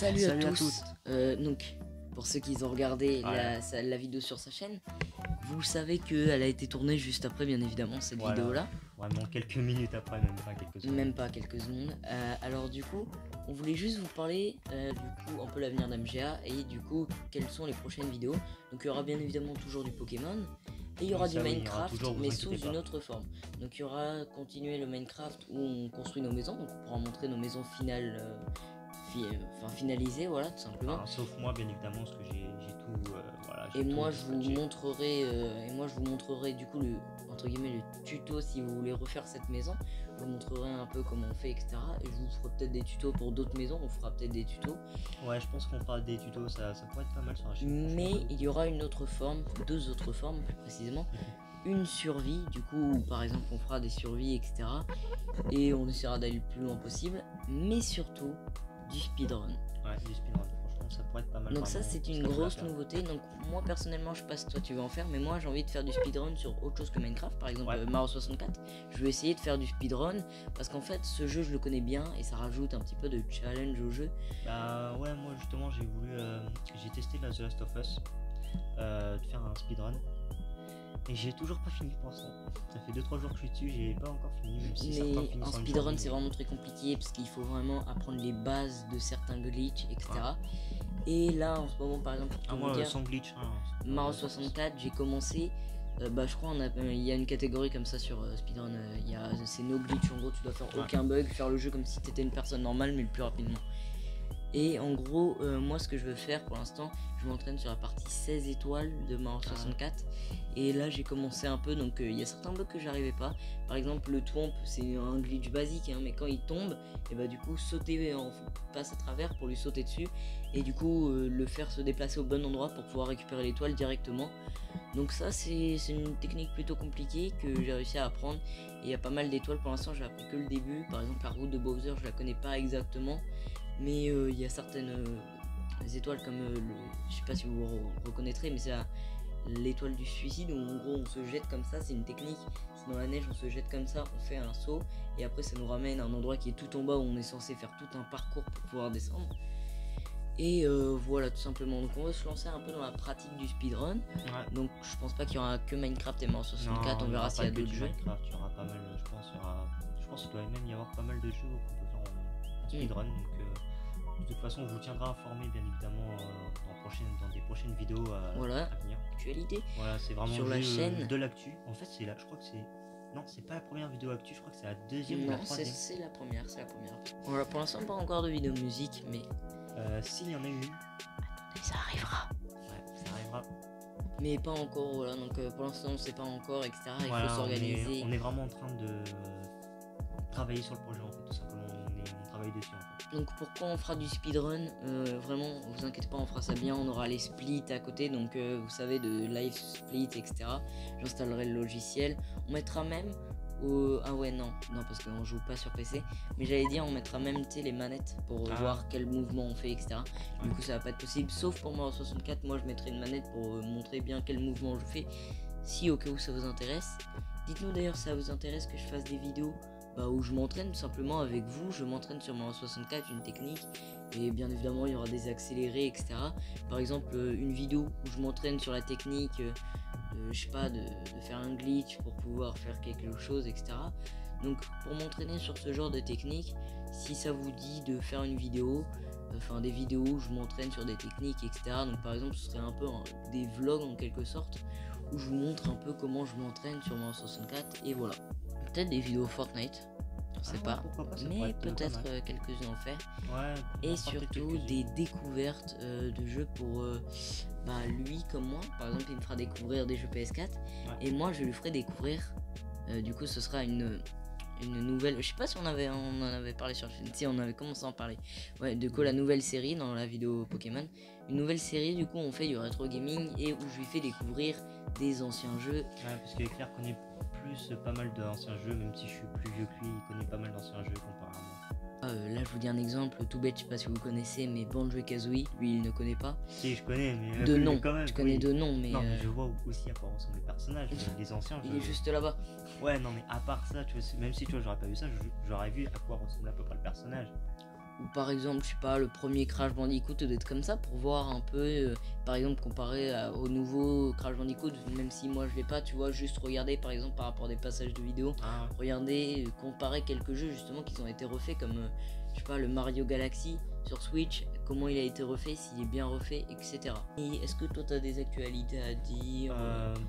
Salut à tous. Donc, pour ceux qui ont regardé la vidéo sur sa chaîne, vous savez qu'elle a été tournée juste après, bien évidemment, cette vidéo-là. Vraiment quelques minutes après, même pas quelques secondes. Même pas quelques secondes. Alors du coup, on voulait juste vous parler du coup un peu l'avenir d'MGA et du coup quelles sont les prochaines vidéos. Donc il y aura bien évidemment toujours du Pokémon et il y aura du Minecraft, mais sous une autre forme. Donc il y aura continuer le Minecraft où on construit nos maisons, donc on pourra montrer nos maisons finales. Finalisé, voilà, tout simplement. Enfin, sauf moi, bien évidemment, parce que j'ai tout. Voilà, et moi je vous montrerai du coup le entre guillemets le tuto si vous voulez refaire cette maison. Je vous montrerai un peu comment on fait, etc. Et je vous ferai peut-être des tutos pour d'autres maisons. On fera peut-être des tutos. Ouais, je pense qu'on fera des tutos. Ça pourrait être pas mal sur la chaîne. Mais il y aura une autre forme, deux autres formes plus précisément. Une survie, du coup, où, par exemple, on fera des survies, etc. Et on essaiera d'aller le plus loin possible. Mais surtout du speedrun. Ouais, du speedrun, franchement ça pourrait être pas mal. Donc ça c'est une grosse nouveauté. Donc moi personnellement je sais pas si toi tu veux en faire, mais moi j'ai envie de faire du speedrun sur autre chose que Minecraft, par exemple Mario 64. Je vais essayer de faire du speedrun parce qu'en fait ce jeu je le connais bien et ça rajoute un petit peu de challenge au jeu. Bah ouais, moi justement j'ai voulu, j'ai testé la The Last of Us, de faire un speedrun. Et j'ai toujours pas fini pour l'instant. Ça fait 2-3 jours que je suis dessus, j'ai pas encore fini. Même si mais en speedrun c'est vraiment très compliqué parce qu'il faut vraiment apprendre les bases de certains glitches, etc. Et là en ce moment par exemple pour sans glitch, Mario 64 j'ai commencé. Je crois il y a une catégorie comme ça sur speedrun. C'est no glitch, en gros tu dois faire aucun bug, faire le jeu comme si tu étais une personne normale mais le plus rapidement. Et en gros, moi ce que je veux faire pour l'instant, je m'entraîne sur la partie 16 étoiles de Mario 64. Et là j'ai commencé un peu, donc il y a certains bugs que j'arrivais pas. Par exemple le thwomp, c'est un glitch basique, hein, mais quand il tombe, et bah du coup sauter, on passe à travers pour lui sauter dessus. Et du coup le faire se déplacer au bon endroit pour pouvoir récupérer l'étoile directement. Donc ça c'est une technique plutôt compliquée que j'ai réussi à apprendre. Et il y a pas mal d'étoiles pour l'instant, j'ai appris que le début. Par exemple la route de Bowser je la connais pas exactement. Mais il y a certaines étoiles comme je sais pas si vous reconnaîtrez, mais c'est l'étoile du suicide où en gros on se jette comme ça, c'est une technique. C'est dans la neige, on se jette comme ça, on fait un saut et après ça nous ramène à un endroit qui est tout en bas où on est censé faire tout un parcours pour pouvoir descendre. Et voilà tout simplement, donc on va se lancer un peu dans la pratique du speedrun. Donc je pense pas qu'il y aura que Minecraft et Mario 64, on verra s'il y a d'autres jeux. Minecraft, il y aura pas mal, je pense qu'il doit même y avoir pas mal de jeux qu'on peut faire en speedrun. Donc de toute façon on vous tiendra informé bien évidemment dans des prochaines vidéos à venir. Actualité. Voilà, c'est vraiment sur la chaîne de l'actu. En fait c'est là, je crois que c'est... Non, c'est pas la première vidéo actu, je crois que c'est la deuxième ou la troisième. Non, c'est la première, Voilà, pour l'instant pas encore de vidéo musique, mais... s'il y en a une... Attendez, ça arrivera. Ouais, ça arrivera. Mais pas encore, voilà, donc pour l'instant on sait pas encore, etc. Il faut s'organiser. On est vraiment en train de travailler sur le projet en fait, tout simplement. On travaille dessus en fait. Donc pourquoi on fera du speedrun, vraiment vous inquiétez pas, on fera ça bien, on aura les splits à côté, donc vous savez, de live split, etc. J'installerai le logiciel, on mettra même ah ouais non parce qu'on joue pas sur PC, mais j'allais dire on mettra même les manettes pour voir quel mouvement on fait, etc. Du coup ça va pas être possible, sauf pour Mario 64, moi je mettrai une manette pour montrer bien quel mouvement je fais, si au cas où ça vous intéresse. Dites-nous d'ailleurs si ça vous intéresse que je fasse des vidéos où je m'entraîne tout simplement avec vous, je m'entraîne sur Mario 64, une technique, et bien évidemment il y aura des accélérés, etc. Par exemple une vidéo où je m'entraîne sur la technique, je sais pas, de faire un glitch pour pouvoir faire quelque chose, etc. Donc pour m'entraîner sur ce genre de technique, si ça vous dit de faire une vidéo, des vidéos où je m'entraîne sur des techniques, etc. Donc par exemple ce serait un peu des vlogs en quelque sorte, où je vous montre un peu comment je m'entraîne sur Mario 64, et voilà. Peut-être des vidéos Fortnite, on sait pas, mais peut-être quelques-unes en faire. Et surtout des découvertes de jeux pour lui comme moi. Par exemple il me fera découvrir des jeux PS4 et moi je lui ferai découvrir, du coup ce sera une nouvelle, je sais pas si on en avait parlé sur la chaîne, si on avait commencé à en parler, du coup la nouvelle série dans la vidéo Pokémon, une nouvelle série du coup on fait du rétro gaming et où je lui fais découvrir des anciens jeux. Parce que Claire connaît pas mal d'anciens jeux, même si je suis plus vieux que lui, il connaît pas mal d'anciens jeux comparément. Là je vous dis un exemple tout bête, je sais pas si vous connaissez, mais Banjo-Kazooie, lui il ne connaît pas. Si je connais, mais de nom, quand même, je connais de nom, mais non, mais je vois aussi à quoi ressemblent les personnages, les anciens. Il est juste là-bas. Ouais, non, mais à part ça, tu vois, même si tu vois, j'aurais pas vu ça, j'aurais vu à quoi ressemble à peu près le personnage. ou par exemple, je sais pas, le premier Crash Bandicoot, d'être comme ça pour voir un peu, par exemple, comparé au nouveau Crash Bandicoot, même si moi je l'ai pas, tu vois, juste regarder par exemple par rapport à des passages de vidéos, Ah, regarder, comparer quelques jeux justement qui ont été refaits, comme je sais pas, le Mario Galaxy sur Switch, comment il a été refait, s'il est bien refait, etc. Et est-ce que toi t'as des actualités à dire,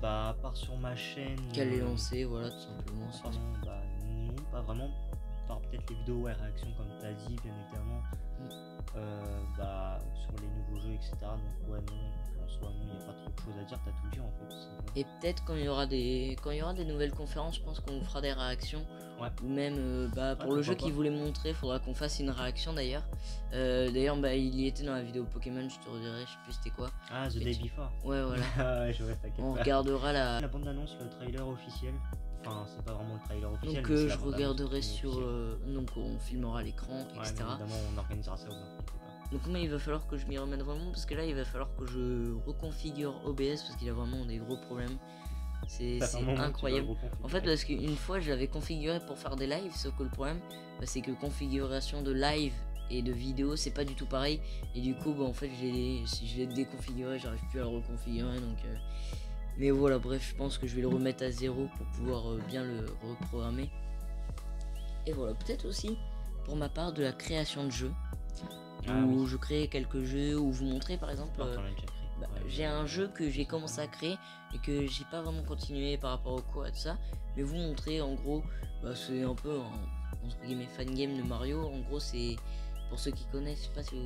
bah, à part sur ma chaîne. qu'elle est lancée, voilà, tout simplement. Sinon, bah, non, pas vraiment. Par peut-être les vidéos, ouais, réactions, comme tu as dit, bien évidemment. Bah, sur les nouveaux jeux, etc. Donc, ouais, non, en soi, non, il n'y a pas trop de choses à dire, t'as tout dit en fait. Tout simplement. Et peut-être quand il y aura des nouvelles conférences, je pense qu'on fera des réactions. Ouais. Ou même bah, pour le jeu qu'il voulait montrer, il faudra qu'on fasse une réaction d'ailleurs. D'ailleurs, bah, il y était dans la vidéo Pokémon, je te redirai, je sais plus c'était quoi. Ah, The Day Before. Ouais, voilà. Ouais, je vois, t'inquiète On pas. regardera La bande-annonce, le trailer officiel. Enfin, c'est pas vraiment le trailer officiel. Donc mais je regarderai sur... donc on filmera l'écran, ouais, etc. Évidemment, on organisera ça, vous inquiétez pas. Donc moi il va falloir que je m'y remette vraiment, parce que là il va falloir que je reconfigure OBS, parce qu'il a vraiment des gros problèmes. C'est incroyable. En fait, parce qu'une fois je l'avais configuré pour faire des lives, sauf que le problème, bah, c'est que configuration de live et de vidéo, c'est pas du tout pareil. Et du coup, bah, en fait, si je l'ai déconfiguré, j'arrive plus à le reconfigurer. Donc, mais voilà, bref, je pense que je vais le remettre à 0 pour pouvoir bien le reprogrammer. Et voilà, peut-être aussi pour ma part de la création de jeux. Où je crée quelques jeux, ou vous montrer par exemple. J'ai un jeu que j'ai commencé à créer et que j'ai pas vraiment continué par rapport au cours et tout ça, mais vous montrer en gros, bah, c'est un peu un entre guillemets fan game de Mario. En gros, c'est pour ceux qui connaissent, je sais pas si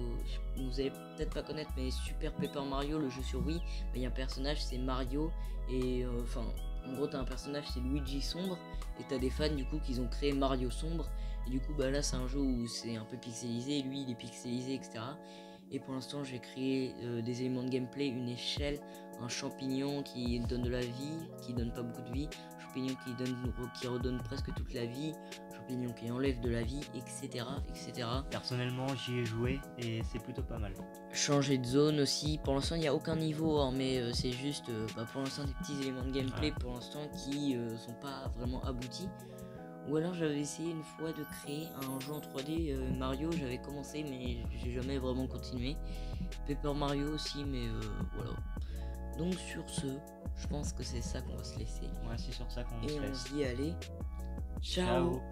vous allez peut-être pas connaître, mais Super Paper Mario, le jeu sur Wii, il y a un personnage, c'est Mario, et enfin en gros t'as un personnage, c'est Luigi sombre, et t'as des fans du coup qui ont créé Mario sombre, et du coup bah là c'est un jeu où c'est un peu pixelisé, lui il est pixelisé, etc. Et pour l'instant j'ai créé des éléments de gameplay, une échelle, un champignon qui donne de la vie, qui donne pas beaucoup de vie, un champignon qui redonne presque toute la vie, un champignon qui enlève de la vie, etc. etc. Personnellement j'y ai joué et c'est plutôt pas mal. Changer de zone aussi, pour l'instant il n'y a aucun niveau, hein, mais c'est juste pour l'instant des petits éléments de gameplay pour l'instant qui sont pas vraiment aboutis. Ou alors j'avais essayé une fois de créer un jeu en 3D Mario, j'avais commencé mais j'ai jamais vraiment continué. Paper Mario aussi, mais voilà. Donc sur ce, je pense que c'est ça qu'on va se laisser. Ouais, c'est sur ça qu'on se laisse. Et on se dit allez, ciao.